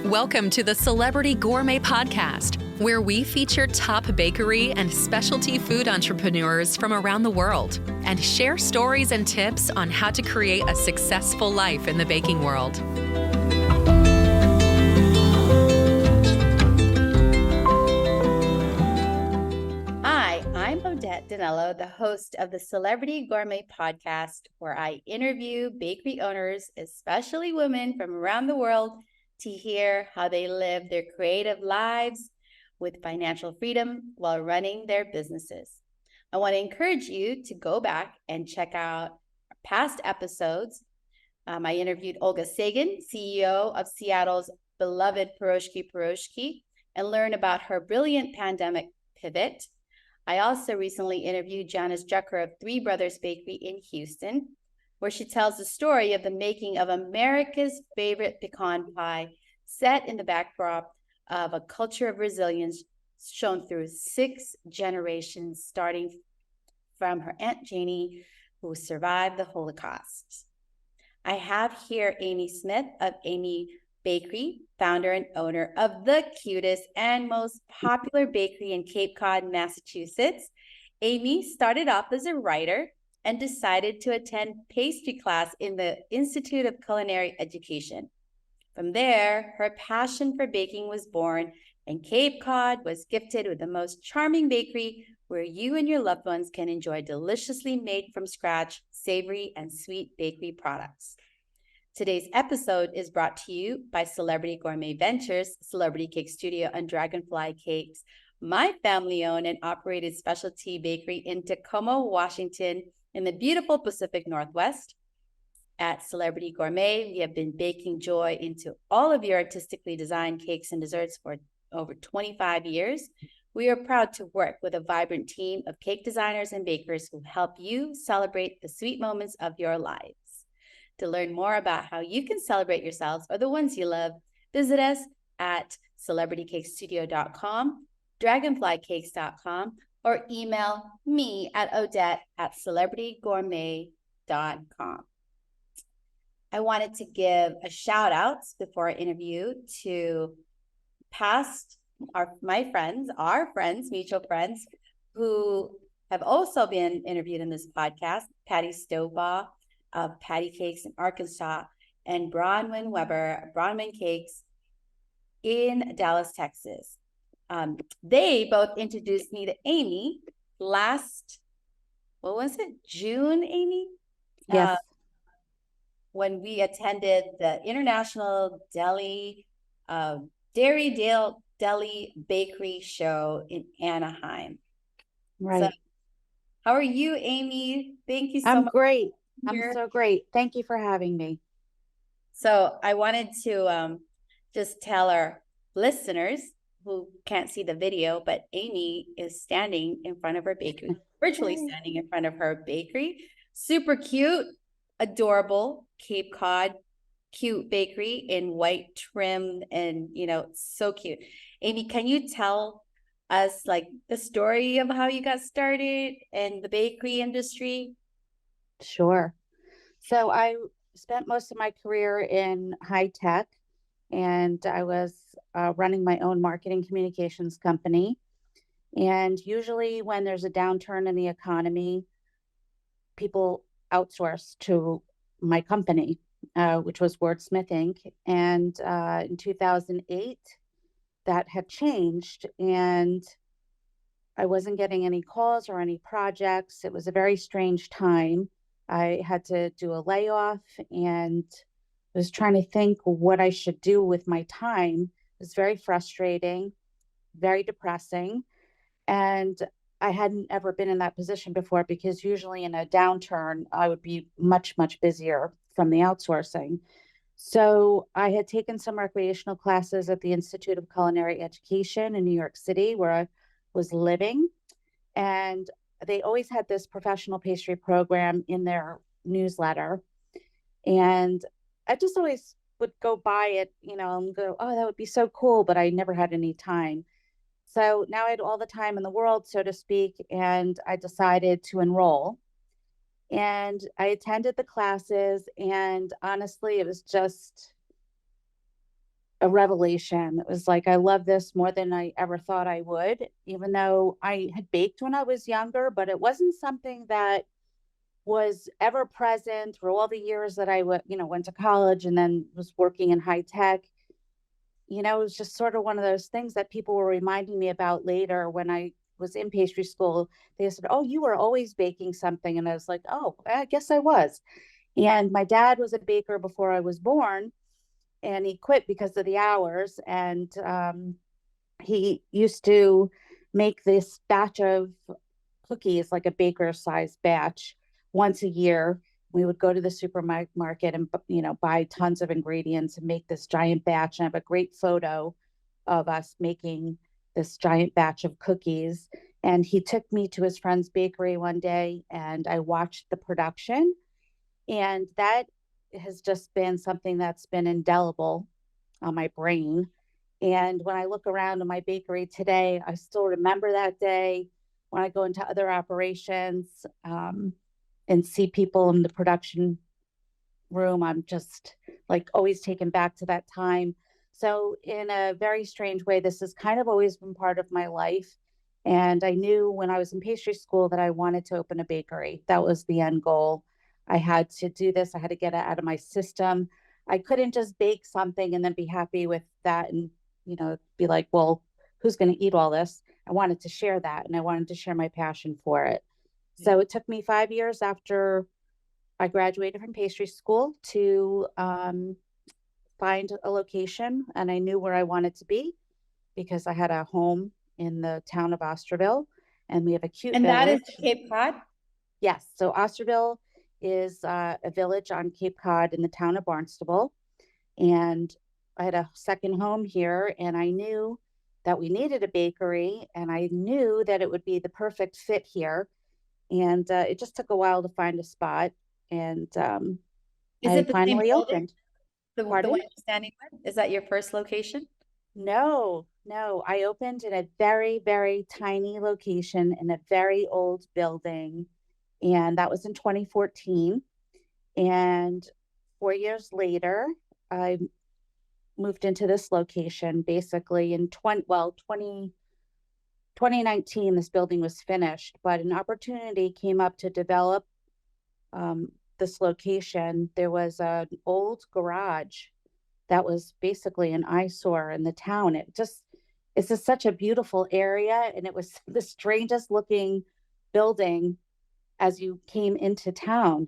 Welcome to the Celebrity Gourmet Podcast, where we feature top bakery and specialty food entrepreneurs from around the world and share stories and tips on how to create a successful life in the baking world. Hi, I'm Odette Danello, the host of the Celebrity Gourmet Podcast, where I interview bakery owners, especially women from around the world, to hear how they live their creative lives with financial freedom while running their businesses. I want to encourage you to go back and check out past episodes. I interviewed Olga Sagan, CEO of Seattle's beloved Piroshki, and learn about her brilliant pandemic pivot. I also recently interviewed Janice Drucker of Three Brothers Bakery in Houston, where she tells the story of the making of America's favorite pecan pie, set in the backdrop of a culture of resilience shown through 6 generations, starting from her Aunt Janie, who survived the Holocaust. I have here Amie Smith of AMIE Bakery, founder and owner of the cutest and most popular bakery in Cape Cod, Massachusetts. Amie started off as a writer and decided to attend pastry class in the Institute of Culinary Education. From there, her passion for baking was born, and Cape Cod was gifted with the most charming bakery where you and your loved ones can enjoy deliciously made from scratch, savory and sweet bakery products. Today's episode is brought to you by Celebrity Gourmet Ventures, Celebrity Cake Studio, and Dragonfly Cakes, my family-owned and operated specialty bakery in Tacoma, Washington, in the beautiful Pacific Northwest. At Celebrity Gourmet, we have been baking joy into all of your artistically designed cakes and desserts for over 25 years. We are proud to work with a vibrant team of cake designers and bakers who help you celebrate the sweet moments of your lives. To learn more about how you can celebrate yourselves or the ones you love, visit us at celebritycakestudio.com, dragonflycakes.com, or email me at odette@celebritygourmet.com. I wanted to give a shout out before our interview to my friends, mutual friends, who have also been interviewed in this podcast: Patty Stovall of Patty Cakes in Arkansas, and Bronwyn Weber of Bronwyn Cakes in Dallas, Texas. They both introduced me to Amie last, June, Amie? Yes. When we attended the International Dairy Deli Bakery Show in Anaheim. Right. So, how are you, Amie? Thank you so much. I'm great. I'm so great. Thank you for having me. So I wanted to just tell our listeners who can't see the video, but Amie is standing in front of her bakery, virtually standing in front of her bakery. Super cute, adorable Cape Cod cute bakery in white trim, and so cute. Amie, can you tell us the story of how you got started in the bakery industry? Sure. So I spent most of my career in high tech, and I was running my own marketing communications company. And usually when there's a downturn in the economy, people outsource to my company, which was Wordsmith Inc. And in 2008, that had changed, and I wasn't getting any calls or any projects. It was a very strange time. I had to do a layoff and was trying to think what I should do with my time. It was very frustrating, very depressing. And I hadn't ever been in that position before, because usually in a downturn, I would be much, much busier from the outsourcing. So I had taken some recreational classes at the Institute of Culinary Education in New York City, where I was living. And they always had this professional pastry program in their newsletter. And I just always would go by it, and go, oh, that would be so cool. But I never had any time. So now I had all the time in the world, so to speak, and I decided to enroll. And I attended the classes, and honestly, it was just a revelation. It was like, I love this more than I ever thought I would, even though I had baked when I was younger, but it wasn't something that was ever present through all the years that I went to college and then was working in high tech. It was just sort of one of those things that people were reminding me about later when I was in pastry school. They said, "Oh, you were always baking something." And I was like, "Oh, I guess I was." And my dad was a baker before I was born, and he quit because of the hours. And he used to make this batch of cookies, like a baker size batch, once a year. We would go to the supermarket and buy tons of ingredients and make this giant batch. And I have a great photo of us making this giant batch of cookies. And he took me to his friend's bakery one day, and I watched the production. And that has just been something that's been indelible on my brain. And when I look around in my bakery today, I still remember that day. When I go into other operations and see people in the production room, I'm just like always taken back to that time. So, in a very strange way, this has kind of always been part of my life. And I knew when I was in pastry school that I wanted to open a bakery. That was the end goal. I had to do this, I had to get it out of my system. I couldn't just bake something and then be happy with that and, be like, well, who's going to eat all this? I wanted to share that, and I wanted to share my passion for it. So it took me 5 years after I graduated from pastry school to find a location, and I knew where I wanted to be because I had a home in the town of Osterville, and we have a cute And village. that is Cape Cod? Yes. So Osterville is a village on Cape Cod in the town of Barnstable. And I had a second home here, and I knew that we needed a bakery, and I knew that it would be the perfect fit here. And it just took a while to find a spot, and Is I it the same finally building? opened. The Pardon? one you're standing with? Is that your first location? No, no. I opened in a very, very tiny location in a very old building, and that was in 2014. And 4 years later, I moved into this location basically in 2019. This building was finished, but an opportunity came up to develop this location. There was an old garage that was basically an eyesore in the town. It's just such a beautiful area, and it was the strangest looking building as you came into town.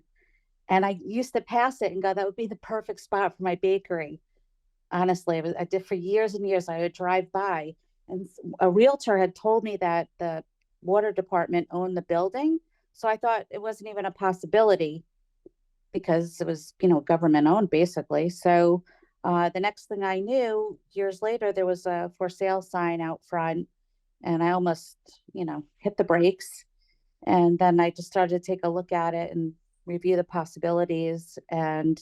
And I used to pass it and go, that would be the perfect spot for my bakery. Honestly, I did for years and years. I would drive by, and a realtor had told me that the water department owned the building. So I thought it wasn't even a possibility because it was, government owned basically. So the next thing I knew, years later, there was a for sale sign out front, and I almost, hit the brakes. And then I just started to take a look at it and review the possibilities, and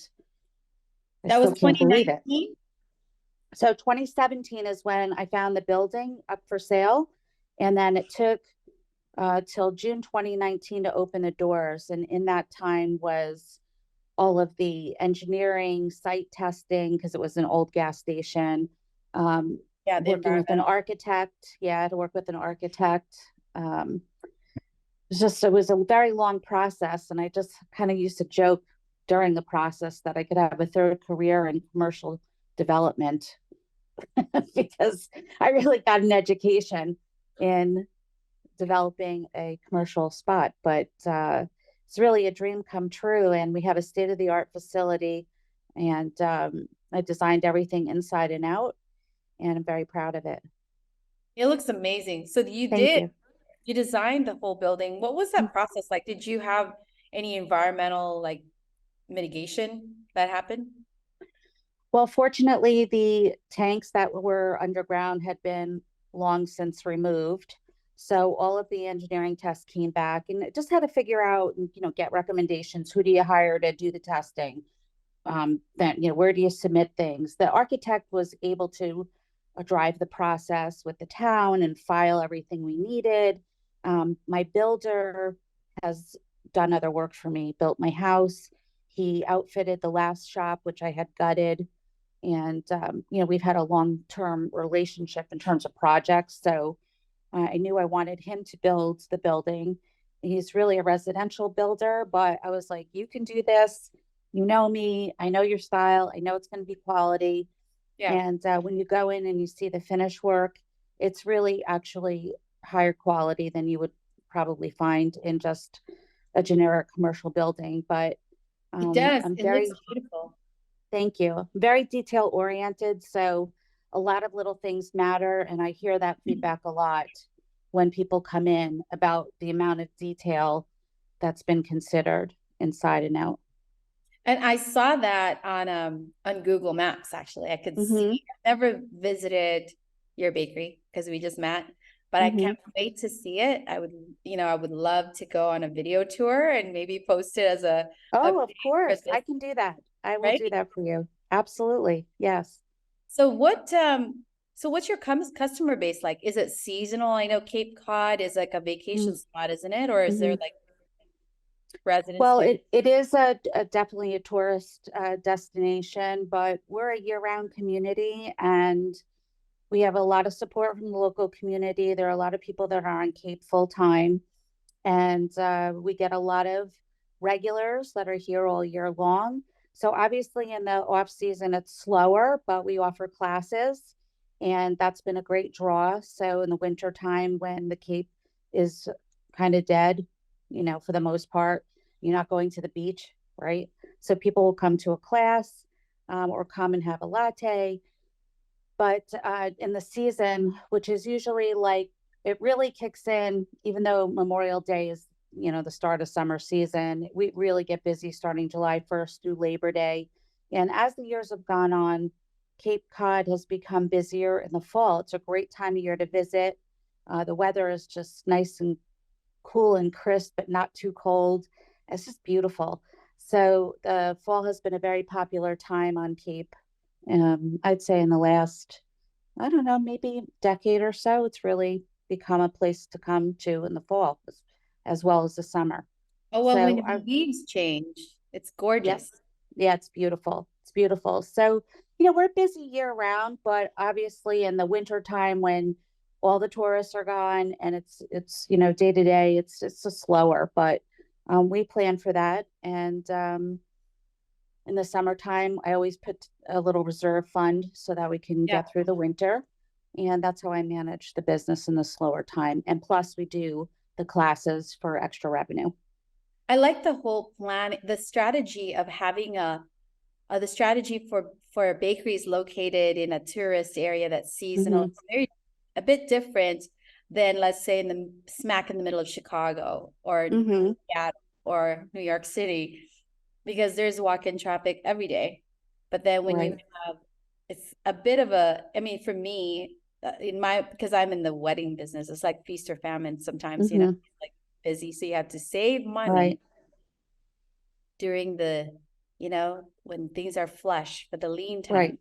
I That was still can't believe it. 2019? So 2017 is when I found the building up for sale, and then it took till June 2019 to open the doors. And in that time was all of the engineering, site testing, because it was an old gas station. Yeah, the Working with an environmental. architect. Yeah, to work with an architect. It was a very long process, and I just kind of used to joke during the process that I could have a third career in commercial development because I really got an education in developing a commercial spot. But it's really a dream come true, and we have a state-of-the-art facility, and I designed everything inside and out, and I'm very proud of it. It looks amazing. So Thank you. you designed the whole building. What was that process like? Did you have any environmental mitigation that happened? Well, fortunately, the tanks that were underground had been long since removed. So all of the engineering tests came back, and it just had to figure out and, get recommendations. Who do you hire to do the testing? Then, where do you submit things? The architect was able to drive the process with the town and file everything we needed. My builder has done other work for me, built my house. He outfitted the last shop, which I had gutted. And, we've had a long-term relationship in terms of projects. So I knew I wanted him to build the building. He's really a residential builder, but I was like, you can do this. You know me. I know your style. I know it's going to be quality. Yeah. And when you go in and you see the finished work, it's really actually higher quality than you would probably find in just a generic commercial building. But It does. I'm It looks very, beautiful. thank you, very detail oriented. So a lot of little things matter. And I hear that feedback a lot when people come in about the amount of detail that's been considered inside and out. And I saw that on Google Maps, actually. I could see. Mm-hmm. I've never visited your bakery because we just met, but I Mm-hmm. can't wait to see it. I would love to go on a video tour and maybe post it as a Oh, of for course. this, I can do that. I will right? do that for you. Absolutely. Yes. So what's your customer base like? Is it seasonal? I know Cape Cod is like a vacation spot, isn't it? Or is there Mm-hmm. like residents Well, there? it is a definitely a tourist destination, but we're a year-round community and we have a lot of support from the local community. There are a lot of people that are on Cape full time, and we get a lot of regulars that are here all year long. So obviously in the off season it's slower, but we offer classes, and that's been a great draw. So in the winter time when the Cape is kind of dead, for the most part, you're not going to the beach, right? So people will come to a class or come and have a latte. But in the season, which is usually like, it really kicks in, even though Memorial Day is, the start of summer season, we really get busy starting July 1st through Labor Day. And as the years have gone on, Cape Cod has become busier in the fall. It's a great time of year to visit. The weather is just nice and cool and crisp, but not too cold. It's just beautiful. So the fall has been a very popular time on Cape. I'd say in the last, I don't know, maybe decade or so, it's really become a place to come to in the fall as well as the summer. Oh, well, when So the I, leaves change, it's yep, gorgeous. yeah, it's beautiful. It's beautiful. So, we're busy year round, but obviously in the winter time when all the tourists are gone and it's day to day, it's just slower, but we plan for that. And in the summertime, I always put a little reserve fund so that we can Yeah. get through the winter. And that's how I manage the business in the slower time. And plus, we do the classes for extra revenue. I like the whole plan, the strategy of having the strategy for bakeries located in a tourist area that's seasonal. Mm-hmm. It's a bit different than, let's say, in the smack in the middle of Chicago or Mm-hmm. Seattle or New York City, because there's walk-in traffic every day. But then when you Right. have, it's a bit of a, I mean, for me, because I'm in the wedding business, it's like feast or famine sometimes, Mm-hmm. like busy. So you have to save money Right. during when things are flush for the lean time. Right.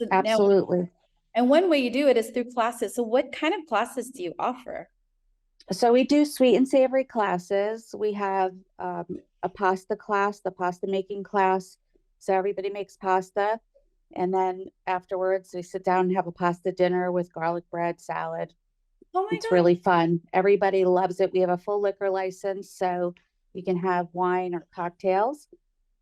So now, Absolutely. and one way you do it is through classes. So what kind of classes do you offer? So we do sweet and savory classes. We have a pasta class, the pasta making class. So everybody makes pasta. And then afterwards, we sit down and have a pasta dinner with garlic bread, salad. Oh my It's God. really fun. Everybody loves it. We have a full liquor license, so you can have wine or cocktails.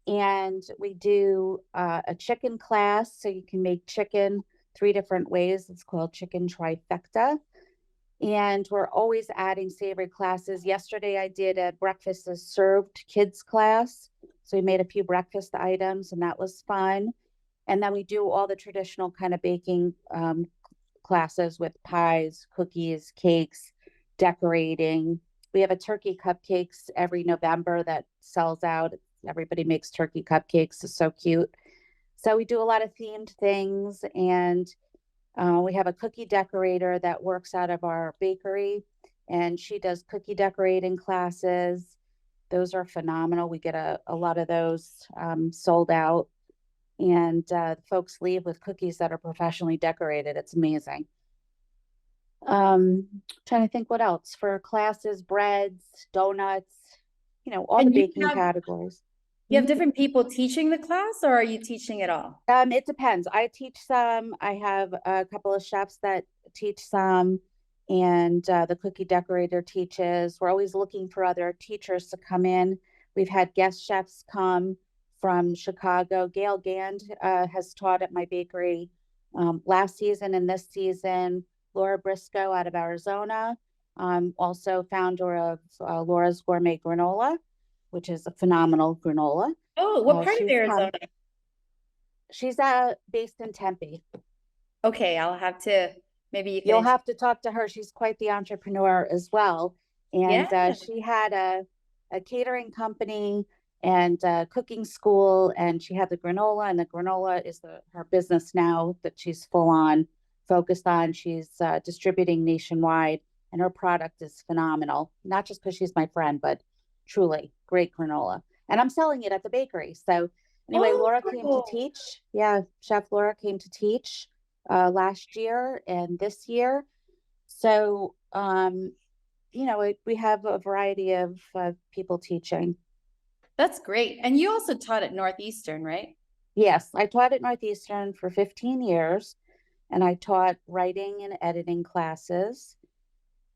And we do a chicken class, so you can make chicken 3 different ways. It's called chicken trifecta. And we're always adding savory classes. Yesterday, I did a breakfast is served kids class. So we made a few breakfast items, and that was fun. And then we do all the traditional kind of baking classes with pies, cookies, cakes, decorating. We have a turkey cupcakes every November that sells out. Everybody makes turkey cupcakes. It's so cute. So we do a lot of themed things, and we have a cookie decorator that works out of our bakery, and she does cookie decorating classes. Those are phenomenal. We get a lot of those sold out, and folks leave with cookies that are professionally decorated. It's amazing. Trying to think what else for classes, breads, donuts, all the And you baking have categories. You have different people teaching the class, or are you teaching it all? It depends. I teach some. I have a couple of chefs that teach some, and the cookie decorator teaches. We're always looking for other teachers to come in. We've had guest chefs come from Chicago. Gail Gand has taught at my bakery last season and this season. Laura Briscoe out of Arizona, also founder of Laura's Gourmet Granola, which is a phenomenal granola. Oh, what part of Arizona? She's based in Tempe. Okay, I'll have to, maybe you can. You'll have to talk to her. She's quite the entrepreneur as well. And she had a catering company and a cooking school, and she had the granola, and the granola is her business now that she's full on focused on. She's distributing nationwide, and her product is phenomenal. Not just because she's my friend, but truly great granola. And I'm selling it at the bakery. So anyway, Laura came to teach. Yeah, Chef Laura came to teach last year and this year. So, we have a variety of people teaching. That's great. And you also taught at Northeastern, right? Yes, I taught at Northeastern for 15 years, and I taught writing and editing classes.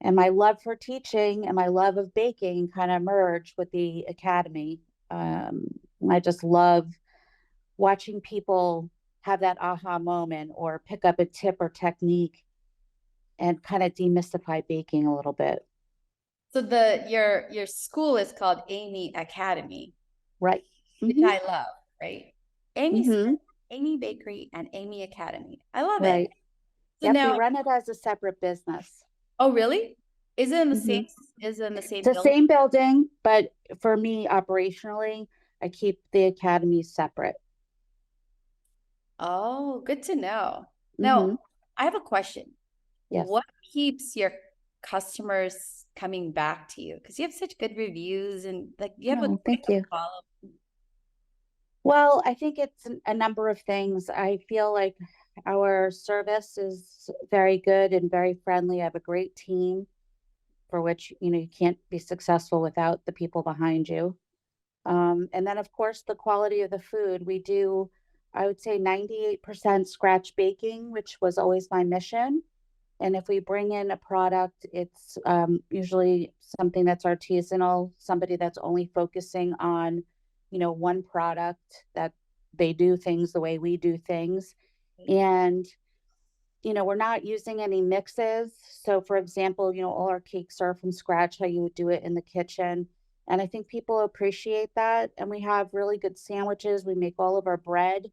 And my love for teaching and my love of baking kind of merged with the academy. I just love watching people have that aha moment or pick up a tip or technique and kind of demystify baking a little bit. So your school is called AMIE Academy. Right. Which I love, right? Amie Smith, AMIE Bakery, and AMIE Academy. I love it. So now we run it as a separate business. Oh, really? Is it in the same? Is it in the same? It's the same building, but for me, operationally, I keep the academy separate. Oh, good to know. Now, I have a question. Yes. What keeps your customers coming back to you? Because you have such good reviews and you have thank you. Well, I think it's a number of things. I feel like our service is very good and very friendly. I have a great team for which, you can't be successful without the people behind you. And then, of course, the quality of the food. We do, I would say, 98% scratch baking, which was always my mission. And if we bring in a product, it's usually something that's artisanal, somebody that's only focusing on, one product, that they do things the way we do things. And, we're not using any mixes. So, for example, all our cakes are from scratch, how you would do it in the kitchen. And I think people appreciate that. And we have really good sandwiches. We make all of our bread.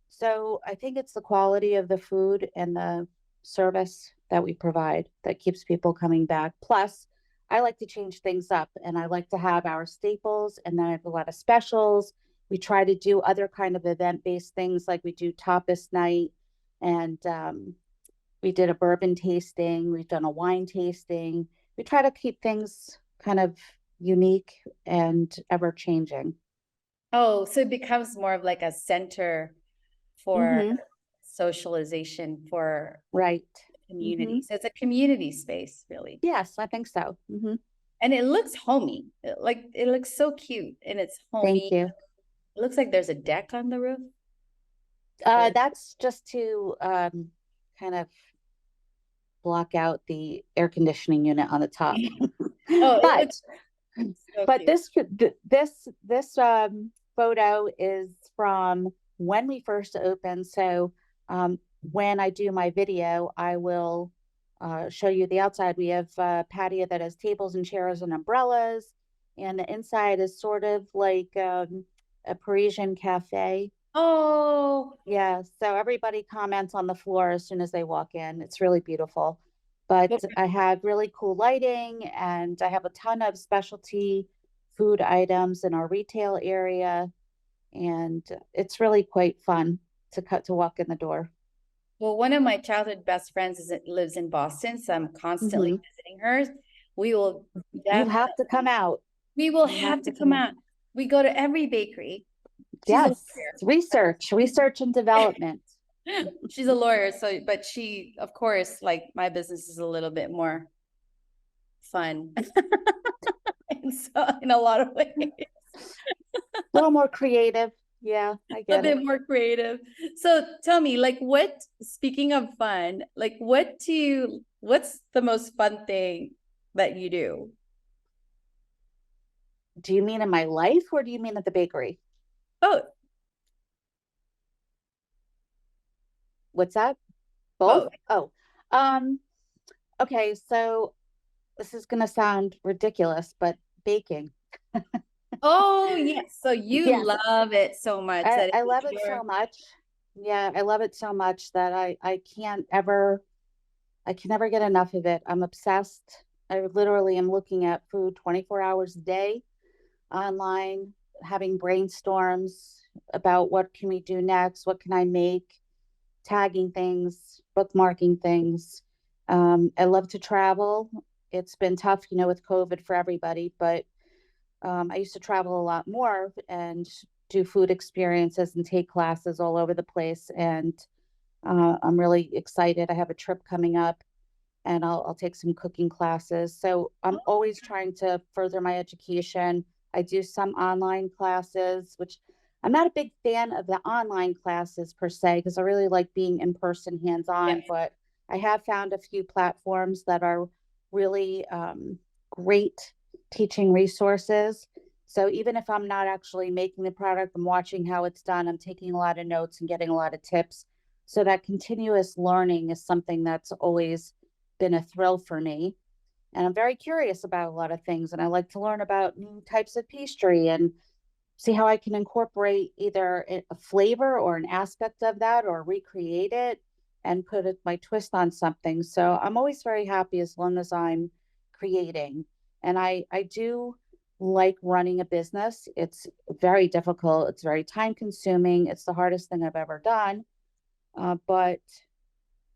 So I think it's the quality of the food and the service that we provide that keeps people coming back. Plus, I like to change things up, and I like to have our staples, and then I have a lot of specials. We try to do other kind of event-based things, like we do tapas night, and we did a bourbon tasting. We've done a wine tasting. We try to keep things kind of unique and ever changing. Oh, so it becomes more of like a center for socialization for community. So it's a community space, really. Yes, I think so. And it looks homey. It looks so cute, and it's homey. Thank you. It looks like there's a deck on the roof. That's just to kind of block out the air conditioning unit on the top. But this photo is from when we first opened. So when I do my video, I will show you the outside. We have a patio that has tables and chairs and umbrellas, and the inside is sort of like a Parisian cafe. Oh, yeah. So everybody comments on the floor as soon as they walk in. It's really beautiful. But I have really cool lighting, and I have a ton of specialty food items in our retail area. And it's really quite fun to walk in the door. Well, one of my childhood best friends lives in Boston, so I'm constantly visiting her. We will. You have to come out. We will have to come out. We go to every bakery. Yes, research and development. She's a lawyer, but she, of course, like my business is a little bit more fun, and so in a lot of ways. A little more creative. Yeah, I A get it. bit more creative. So tell me, like, speaking of fun, like, what's the most fun thing that you do? Do you mean in my life or do you mean at the bakery? Both, What's that? Both? both. Oh, um, okay. So this is going to sound ridiculous, but baking. Oh, yes. So you Yes, love it so much that I it's love it your, so much. Yeah, I love it so much that I can never get enough of it. I'm obsessed. I literally am looking at food 24 hours a day online, having brainstorms about what can we do next, what can I make, tagging things, bookmarking things. I love to travel. It's been tough, with COVID for everybody, but I used to travel a lot more and do food experiences and take classes all over the place. And I'm really excited. I have a trip coming up and I'll take some cooking classes. So I'm always trying to further my education. I do some online classes, which I'm not a big fan of the online classes per se, because I really like being in person, hands yes. on. But I have found a few platforms that are really great teaching resources. So even if I'm not actually making the product, I'm watching how it's done, I'm taking a lot of notes and getting a lot of tips. So that continuous learning is something that's always been a thrill for me. And I'm very curious about a lot of things. And I like to learn about new types of pastry and see how I can incorporate either a flavor or an aspect of that or recreate it and put my twist on something. So I'm always very happy as long as I'm creating. And I do like running a business. It's very difficult. It's very time consuming. It's the hardest thing I've ever done. But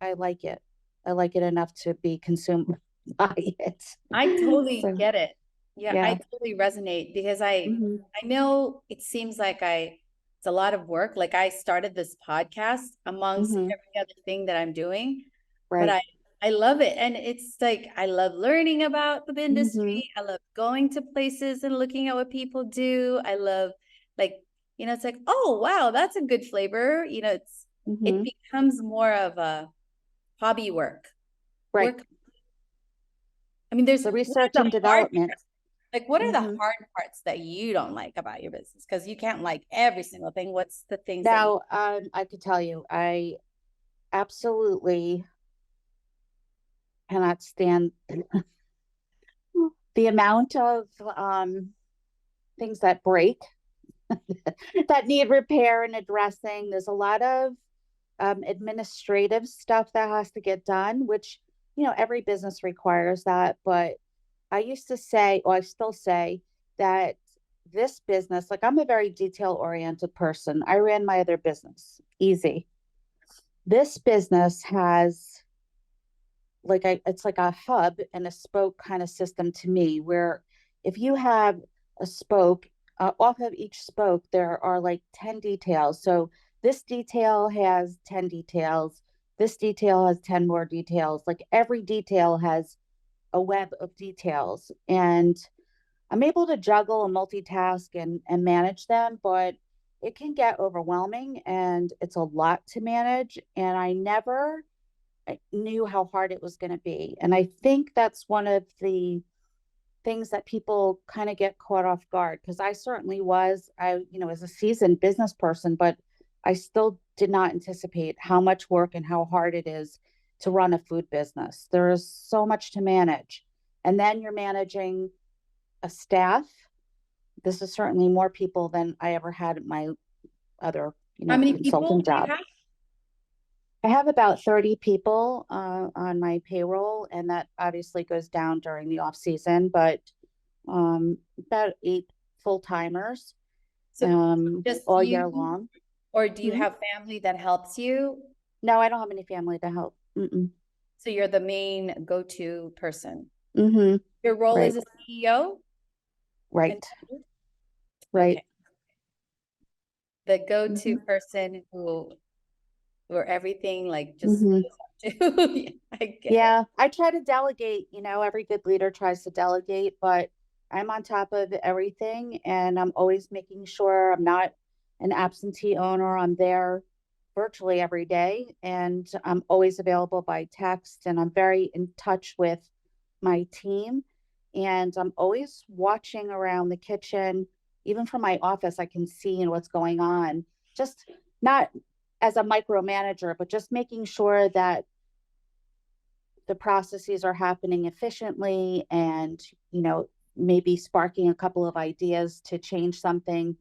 I like it. I like it enough to be consumed by it. I totally So get it. Yeah, I yeah. totally resonate because I Hmm. I know it seems like it's a lot of work. Like I started this podcast amongst Hmm. every other thing that I'm doing, but Right. I love it. And it's like I love learning about the Hmm. industry. I love going to places and looking at what people do. I love like, it's like, oh wow, that's a good flavor. It Hmm. becomes more of a hobby work. Right. Work. I mean, The what are research the and hard development. parts? Like, what are the Hmm. hard parts that you don't like about your business? Because you can't like every single thing. What's the things that you Now, I could tell you, I absolutely cannot stand the amount of things that break that need repair and addressing. There's a lot of administrative stuff that has to get done, which, every business requires that. But I used to say, or I still say, that this business, like I'm a very detail oriented person. I ran my other business easy. This business has it's like a hub and a spoke kind of system to me, where if you have a spoke, off of each spoke there are like 10 details. So this detail has 10 details, this detail has 10 more details. Like every detail has a web of details, and I'm able to juggle and multitask and manage them, but it can get overwhelming and it's a lot to manage. And I never knew how hard it was going to be. And I think that's one of the things that people kind of get caught off guard, because I certainly was, as a seasoned business person, but I still did not anticipate how much work and how hard it is to run a food business. There is so much to manage. And then you're managing a staff. This is certainly more people than I ever had at my other, how many people consulting do you job. have? I have about 30 people on my payroll, and that obviously goes down during the off season, but about 8 full timers So just all you, year long. or do you Hmm. have family that helps you? No, I don't have any family to help. Mm-mm. So you're the main go-to person. Hmm. Your role Right, is a CEO? right, right. Okay. The go-to Hmm. person where everything like just Hmm. goes up to. I get it. Yeah, I try to delegate. Every good leader tries to delegate, but I'm on top of everything, and I'm always making sure I'm not an absentee owner. I'm there virtually every day, and I'm always available by text, and I'm very in touch with my team. And I'm always watching around the kitchen. Even from my office, I can see what's going on. Just not as a micromanager, but just making sure that the processes are happening efficiently, and maybe sparking a couple of ideas to change something,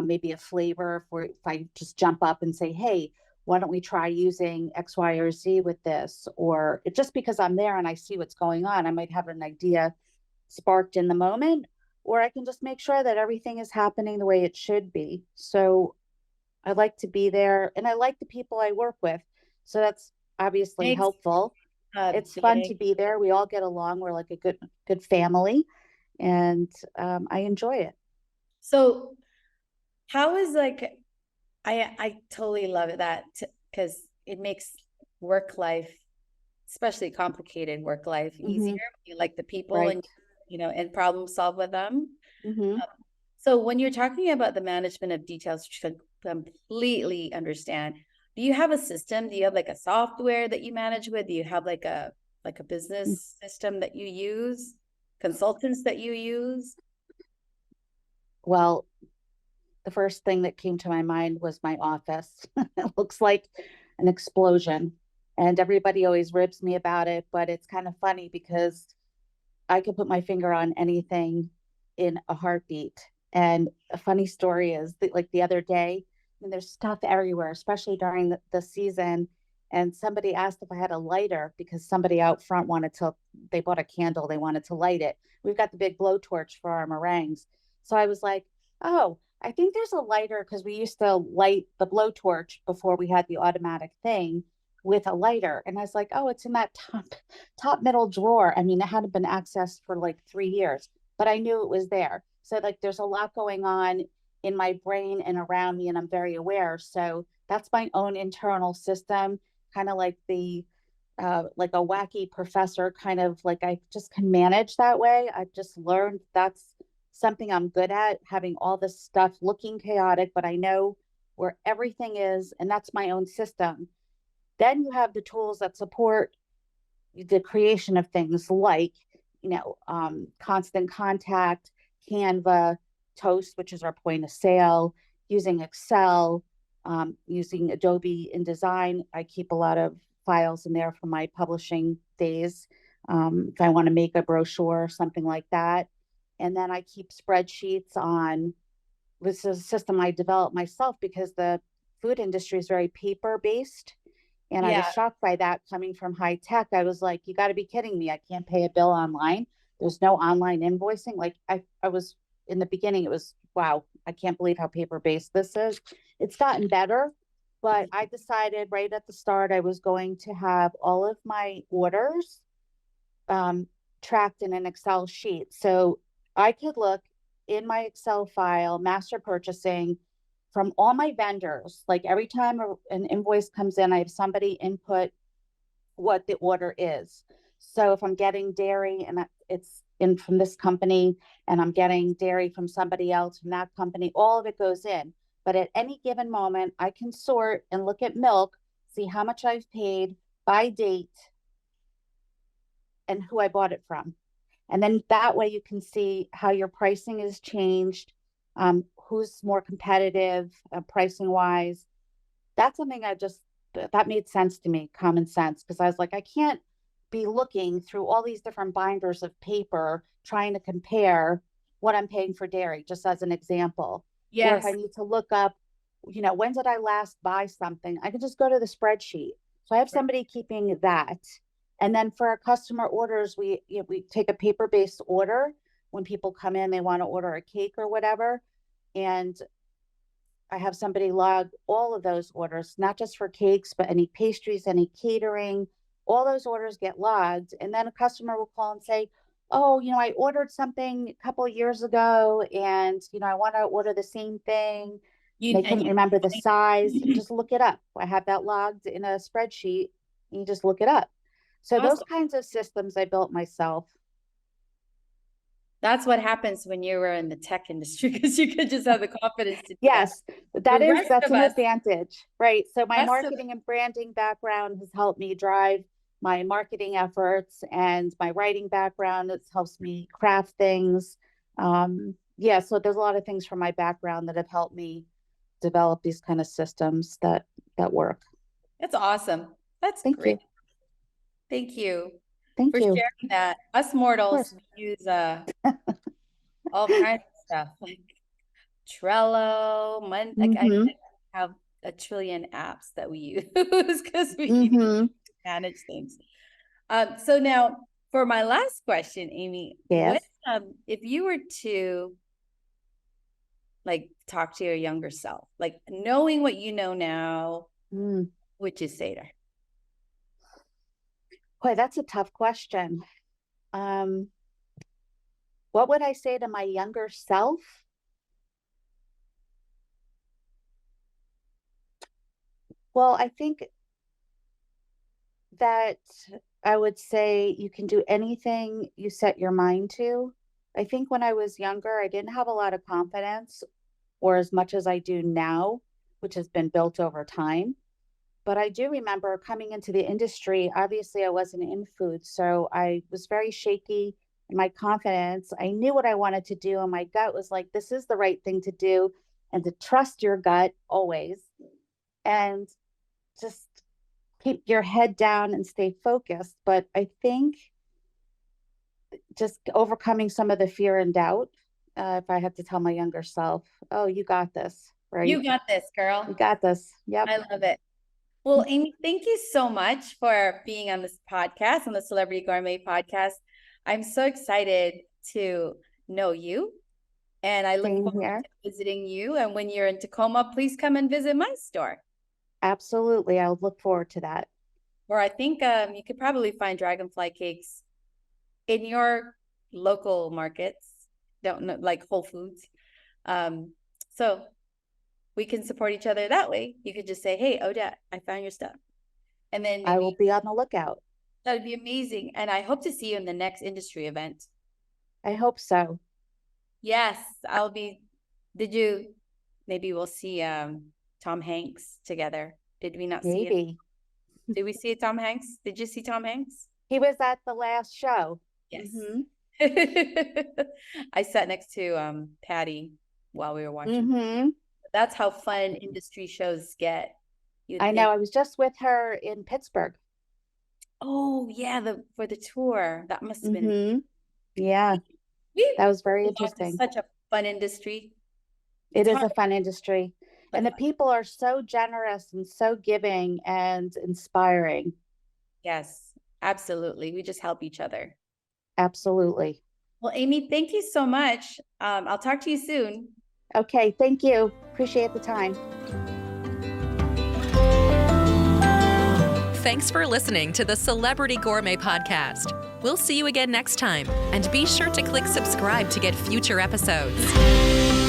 maybe a flavor. If I just jump up and say, hey, why don't we try using X, Y, or Z with this? Or just because I'm there and I see what's going on, I might have an idea sparked in the moment, or I can just make sure that everything is happening the way it should be. So I like to be there, and I like the people I work with. So that's obviously Thanks. helpful. It's fun to be there. We all get along. We're like a good family, and I enjoy it. So how is like, I totally love it, that because it makes work life, especially complicated work life, easier. You like the people, Right. and problem solve with them. Mm-hmm. So when you're talking about the management of details, which I completely understand, do you have a system? Do you have like a software that you manage with? Do you have like a business system that you use, consultants that you use? Well, the first thing that came to my mind was my office. It looks like an explosion, and everybody always ribs me about it, but it's kind of funny because I could put my finger on anything in a heartbeat. And a funny story is that, like the other day, there's stuff everywhere, especially during the season. And somebody asked if I had a lighter because somebody out front they bought a candle, they wanted to light it. We've got the big blowtorch for our meringues. So I was like, oh, I think there's a lighter, because we used to light the blowtorch before we had the automatic thing with a lighter. And I was like, oh, it's in that top middle drawer. I mean, it hadn't been accessed for like 3 years, but I knew it was there. So like there's a lot going on in my brain and around me, and I'm very aware. So that's my own internal system, kind of like like a wacky professor, kind of like I just can manage that way. I've just learned that's something I'm good at, having all this stuff looking chaotic, but I know where everything is, and that's my own system. Then you have the tools that support the creation of things like, Constant Contact, Canva, Toast, which is our point of sale, using Excel, using Adobe InDesign. I keep a lot of files in there from my publishing days. If I want to make a brochure or something like that. And then I keep spreadsheets on, this is a system I developed myself because the food industry is very paper based. And I was shocked by that coming from high tech. I was like, you got to be kidding me. I can't pay a bill online. There's no online invoicing. Like I was in the beginning, it was, wow, I can't believe how paper based this is. It's gotten better, but I decided right at the start I was going to have all of my orders tracked in an Excel sheet. So I could look in my Excel file, master purchasing, from all my vendors. Like every time an invoice comes in, I have somebody input what the order is. So if I'm getting dairy and it's in from this company, and I'm getting dairy from somebody else from that company, all of it goes in. But at any given moment, I can sort and look at milk, see how much I've paid by date and who I bought it from. And then that way you can see how your pricing has changed, who's more competitive pricing wise. That's something that made sense to me, common sense, because I was like, I can't be looking through all these different binders of paper trying to compare what I'm paying for dairy, just as an example. Or if I need to look up, when did I last buy something, I can just go to the spreadsheet. So I have somebody keeping that. And then for our customer orders, we take a paper-based order. When people come in, they want to order a cake or whatever. And I have somebody log all of those orders, not just for cakes, but any pastries, any catering, all those orders get logged. And then a customer will call and say, oh, I ordered something a couple of years ago, and, I want to order the same thing. They couldn't remember the size. You just look it up. I have that logged in a spreadsheet, and you just look it up. So those kinds of systems I built myself. That's what happens when you were in the tech industry, because you could just have the confidence to do Yes, that. that's an advantage, right? So my Rest of marketing and branding background has helped me drive my marketing efforts, and my writing background, it helps me craft things. Yeah, so there's a lot of things from my background that have helped me develop these kind of systems that work. That's awesome. That's Thank great. you. Thank you Thank for you. sharing that. Us mortals use all kinds of stuff like Trello, like I have a trillion apps that we use because we need to manage things. So now for my last question, Amie, Yes. what if you were to like talk to your younger self, like knowing what you know now, would you say to her? Boy, that's a tough question. What would I say to my younger self? Well, I think that I would say you can do anything you set your mind to. I think when I was younger, I didn't have a lot of confidence, or as much as I do now, which has been built over time. But I do remember coming into the industry. Obviously, I wasn't in food, so I was very shaky in my confidence. I knew what I wanted to do, and my gut was like, this is the right thing to do, and to trust your gut always, and just keep your head down and stay focused. But I think just overcoming some of the fear and doubt, if I had to tell my younger self, oh, you got this, right? You got this, girl. You got this. Yep. I love it. Well, Amie, thank you so much for being on this podcast, on the Celebrity Gourmet podcast. I'm so excited to know you, and I look forward to visiting you. And when you're in Tacoma, please come and visit my store. Absolutely. I'll look forward to that. Or I think you could probably find dragonfly cakes in your local markets, don't know, like Whole Foods. So we can support each other that way. You could just say, hey, Odette, I found your stuff. And then I will be on the lookout. That would be amazing. And I hope to see you in the next industry event. I hope so. Yes, maybe we'll see Tom Hanks together. Did we not see it? Did we see Tom Hanks? Did you see Tom Hanks? He was at the last show. Yes. I sat next to Patty while we were watching. That's how fun industry shows get. I know. I was just with her in Pittsburgh. Oh, yeah, for the tour. That must have been. Yeah, that was very interesting. Such a fun industry. It is a fun industry. And the people are so generous and so giving and inspiring. Yes, absolutely. We just help each other. Absolutely. Well, Amie, thank you so much. I'll talk to you soon. Okay, thank you. Appreciate the time. Thanks for listening to the Celebrity Gourmet Podcast. We'll see you again next time, and be sure to click subscribe to get future episodes.